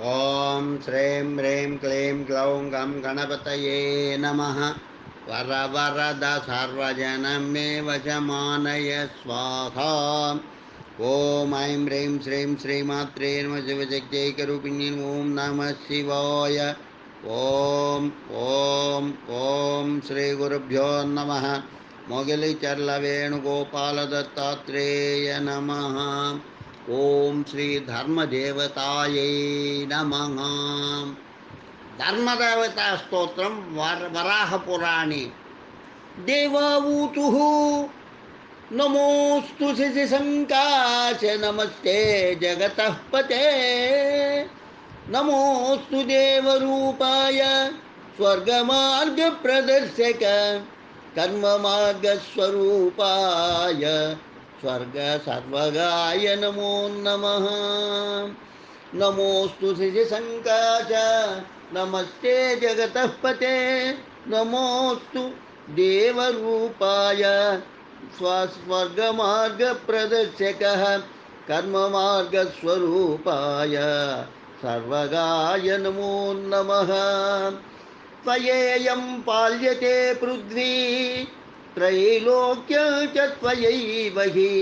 ఓం శ్రీం హ్రీం క్లీం గ్లౌం గం గణపతయే నమః. వరవరద సర్వజనం మే వశమానయ స్వాహా. ఓం ఐం హ్రీం శ్రీం శ్రీమాత్రే నమః శివశక్త్యైకరూపిణ్యై ఓం నమః శివాయ. ఓం ఓం ఓం శ్రీ గురుభ్యో నమః. మొగిలిచర్ల వేణుగోపాల దత్తాత్రేయ నమః. ఓం శ్రీ ధర్మదేవతాయై నమః. ధర్మదేవతా స్తోత్రం వరాహపురాణే. దేవావూతుః నమోస్తు శశిశంకాశ నమస్తే జగతః పతే. నమోస్తు దేవరూపాయ స్వర్గమార్గప్రదర్శక కర్మమార్గస్వరూపాయ స్వర్గ సర్వగాయ నమో నమః. నమోస్తు శశిశంకాశ నమస్తే జగతః పతే. నమోస్తు దేవరూపాయ స్వర్గమార్గప్రదర్శక కర్మమార్గస్వరూపాయ సర్వగాయ నమో నమః. త్వయేయం పాల్యతే పృథ్వీ త్రైలోక్యం చ త్వయైవ హి.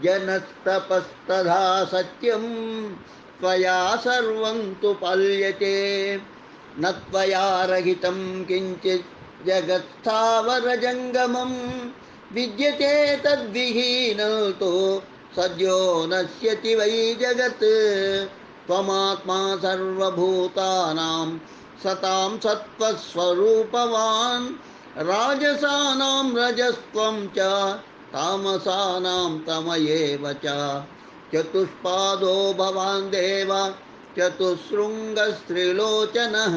జనస్తపస్తథా సత్యం త్వయా సర్వం తు పాల్యతే. న త్వయా రహితం కించిత్ జగత్స్థావరజంగమం. విద్యతే తద్విహీనతో సద్యో నశ్యతి వై జగత్. త్వమాత్మా సర్వభూతానాం సతాం సత్వస్వరూపవాన్. రాజసానాం రజస్త్వం చ తామసానాం తమయేవ చ. చతుష్పాదో భవాన్ దేవ చతుశృంగస్త్రిలోచనః.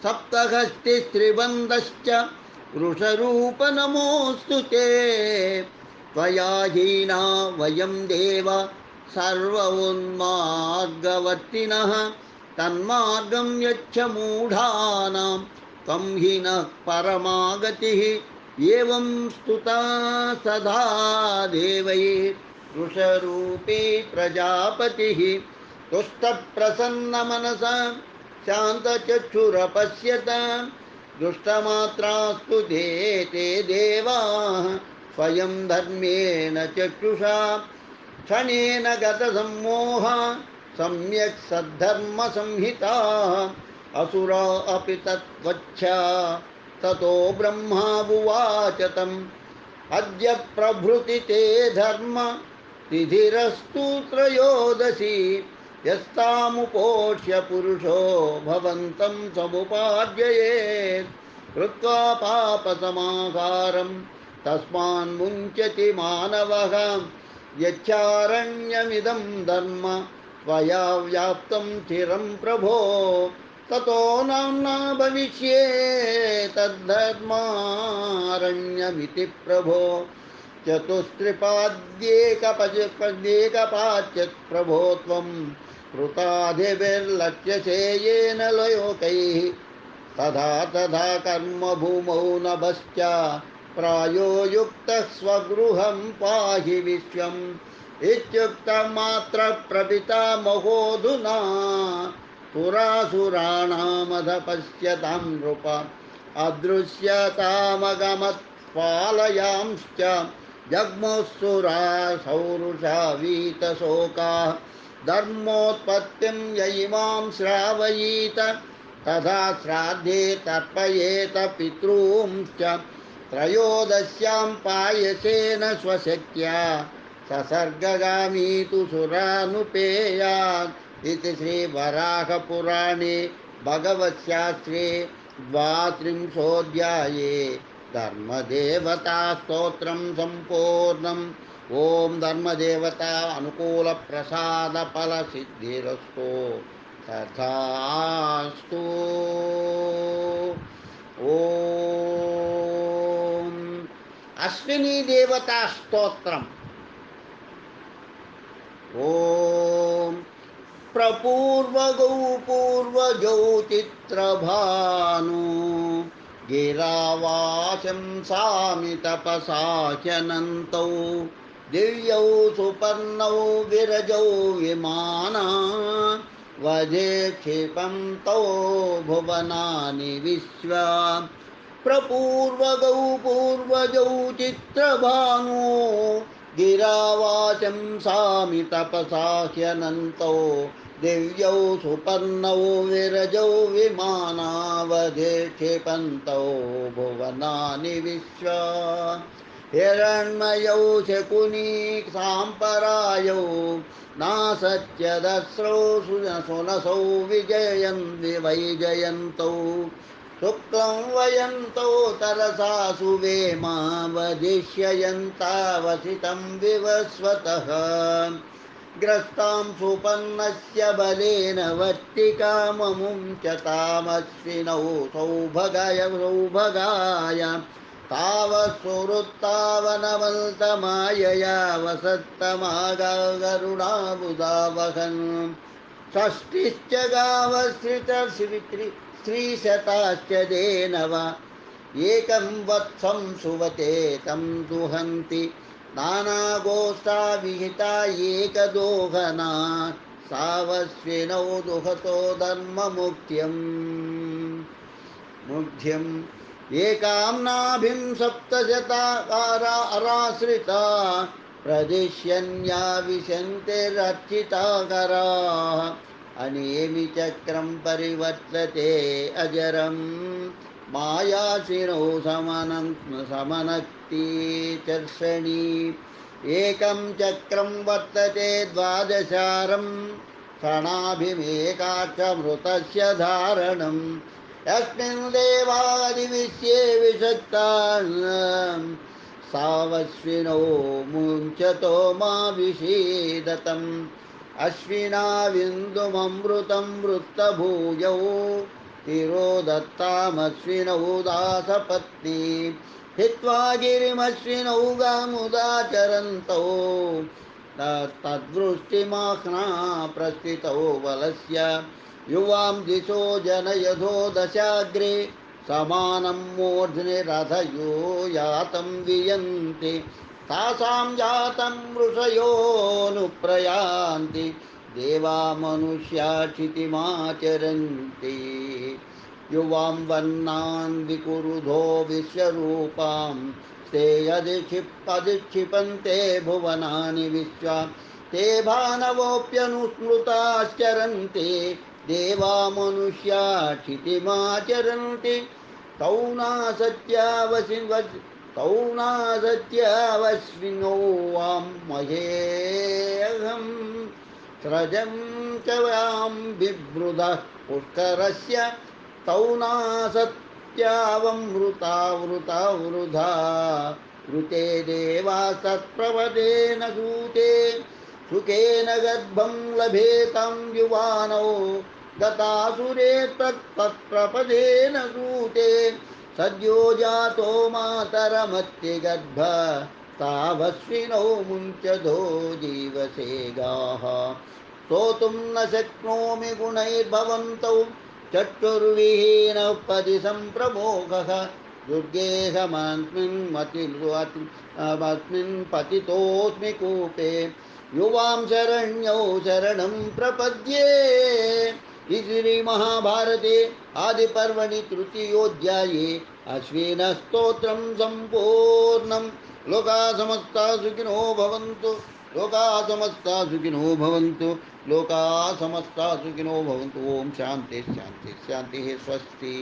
సప్తహస్తిస్త్రిబంధశ్చ వృషరూప నమోऽस्तु తే. త్వయా హీనా వయం దేవ సర్వ ఉన్మార్గవర్తినః. తన్మార్గం యచ్చ మూఢానాం త్వం హినః పరమాగతిః. ఏవం స్తుతా సదా దేవైః వృషరూపీ ప్రజాపతిః. తుష్టప్రసన్నమనసా శాంతచక్షురపశ్యత. దృష్టమాత్రాస్తు తే దేవాః స్వయం ధర్మేణ చక్షుషా. క్షణేన గతసమ్మోహ సమ్యక్ సద్ధర్మ సంహితాః. అసురా అపి తత్వచ్చా తతో బ్రహ్మావువాచ తం. అద్య ప్రభృతి తే ధర్మ తిథిరస్తు త్రయోదశి. యస్తాముపోష్య పురుషో భవంతం సముపార్జయేత్. కృత్వా పాపసమాహారం తస్మాన్ముంచతి మానవః. యచ్చారణ్యమిదం ధర్మ త్వయా వ్యాప్తం చిరం ప్రభో. తతో నామ్నా భవిష్యేతద్ధర్మారణ్యమితి ప్రభో. చతుస్త్రిపాద్యేకపాచ్యత్ ప్రభో త్వం. కృతాధిభిర్లక్ష్యసే येन లోకైః. తథా తథా కర్మభూమౌ నభశ్చ ప్రాయో యుక్తః స్వగృహం పాహి విశ్వం. ఇత్యుక్తమాత్ర ప్రపితామహోऽధునా సురాసురాణామధ పశ్యతాం నృప. అదృశ్యతామగమత్ పాలయాంశ్చ జగ్ముఃసురా సౌరుషా వీతశోకాః. ధర్మోత్పత్తిం యయిమాం శ్రావయీత తథా శ్రాద్ధే తర్పయేత పితॄంశ్చ. త్రయోదశ్యాం పాయసేన స్వశక్త్యా ససర్గగామీ తు సురానుపేయాత్. ఇది శ్రీ వరాహపురాణే భగవత్శాస్త్రే ద్వాత్రింశోऽధ్యాయే ధర్మదేవతా స్తోత్రం సంపూర్ణం. ఓం ధర్మదేవతా అనుకూల ప్రసాద ఫల సిద్ధిరస్తు. తథాస్తు. ఓం అశ్వినీ దేవతా స్తోత్రం. ఓం ప్రపూర్వగౌ పూర్వజౌ చిత్రభాను. గిరావాసం సామి తపసాఖ్యనంతౌ. దివ్యౌ సుపర్ణౌ విరజౌ విమానా. वजे क्षिपन्तौ भुवनानि विश्वा प्रपूर्वगौ पूर्वजौ चित्रभानो गिरावाचं सामि तपसा ह्यनन्तौ दिव्यौ सुपर्णौ विरजौ विमानावधे क्षिपन्तौ भुवनानि विश्वा हिरण्मयौ शकुनी साम्परायौ नासत्यदस्रौ सुनसौ विजयन् वैजयन्तौ शुक्लं वयन्तौ तरसा सुवेमा वदिष्ययन्तावसितं विवस्वतः ग्रस्तां सुपन्नस्य बलेन वर्तिकाममुं च तामश्विनौ सौभगाय तावत्सुहृत्तावनवन्तमायया वसत्तमागरुणाबुधावहन् षष्टिश्च गावश्रितश्रीशताश्च धेनवा एकं वत्सं सुवते तं दुहन्ति नानागोष्ठा विहिता एकदोहना सावश्विनौ दुहतो मुग्ध्यम् एकां नाभिं सप्तशताकाराश्रिता प्रदिश्यन्या विशन्तिरर्चिताकराः अनेमि चक्रं परिवर्तते अजरं मायाशिरो समनक्ति चर्षणी एकं चक्रं वर्तते द्वादशारं क्षणाभिमेकाक्षमृतस्य धारणम् यस्मिन् देवादिविश्ये विषक्तान् सावश्विनो मुञ्चतो मा विषीदतम् अश्विनाविन्दुममृतं वृत्तभूयौ तिरोदत्तामश्विनौ दासपत्नी हित्वा गिरिमश्विनौ गामुदाचरन्तौ तद्वृष्टिमाह्ना प्रस्थितौ बलस्य युवां दिशो जनयधो दशाग्रे समानं मूर्ध्नि रथयो यातं वियन्ति तासां जातं ऋषयोऽनुप्रयान्ति देवा मनुष्या क्षितिमाचरन्ति युवां वर्णान् विकुरुधो विश्वरूपां ते अधिक्षिपन्ते भुवनानि विश्वा ते भानवोऽप्यनुस्मृताश्चरन्ति देवा मनुष्या क्षितिमाचरन्ति तौ नासत्यावस्विनौ वां महेऽहं स्रजं च वां बिभ्रुदः पुष्करस्य तौ नासत्यावमृता ऋते देवा तत्प्रपदेन सूते सुखेन गर्भं लभेतं युवानौ गतासुरे तत्प्रपदेन सूते सद्यो जातो मातरमत्यगर्भ तावश्विनौ मुञ्चतो जीवसेगाः स्तोतुं न शक्नोमि गुणैर्भवन्तौ चक्षुर्विहीनः पदि सम्प्रमोघः दुर्गेहमस्मिन् पतितोऽस्मि कूपे युवां शरण्यौ शरणं प्रपद्ये। श्रीमहाभारते आदिपर्वणि तृतीयोऽध्याये अश्विनस्तोत्रं सम्पूर्णं। लोकाः समस्ताः सुखिनो भवन्तु, लोकाः समस्ताः सुखिनो भवन्तु, लोकाः समस्ताः सुखिनो भवन्तु। ओम शान्तिः शान्तिः शान्तिः। स्वस्ति।